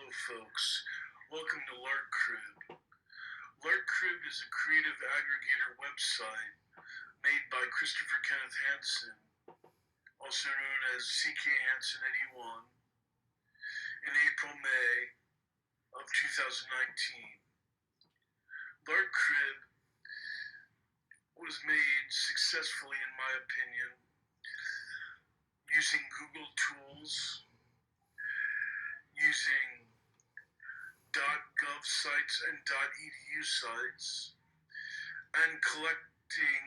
folks. Welcome to Lark Crib. Lark Crib is a creative aggregator website made by Christopher Kenneth Hansen, also known as CK Hansen 81, in April-May of 2019. Lark Crib was made successfully, in my opinion, using Google tools, using .gov sites and .edu sites, and collecting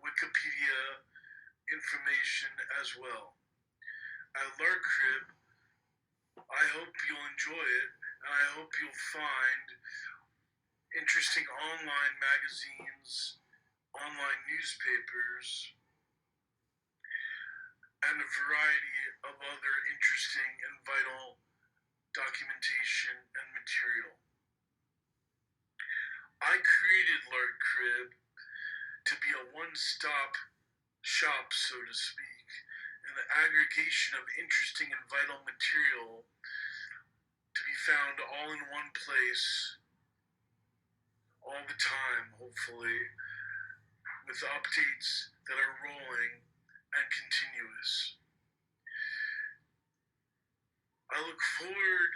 Wikipedia information as well. At Lark Crib, I hope you'll enjoy it, and I hope you'll find interesting online magazines, online newspapers, and a variety of other interesting and vital documentation and material. I created Lark Crib to be a one-stop shop, so to speak, an aggregation of interesting and vital material to be found all in one place, all the time, hopefully, with updates that are rolling and continuous. I look forward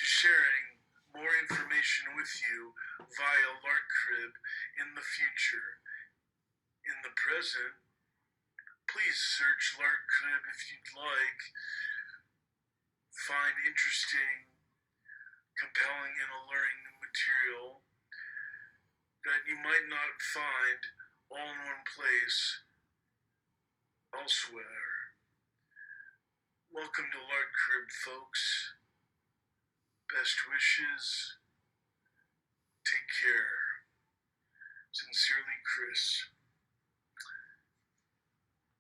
to sharing more information with you via Lark Crib in the future. In the present, please search Lark Crib if you'd like. Find interesting, compelling, and alluring material that you might not find all in one place elsewhere. Welcome to Lark Crib, folks. Best wishes. Take care. Sincerely, Chris.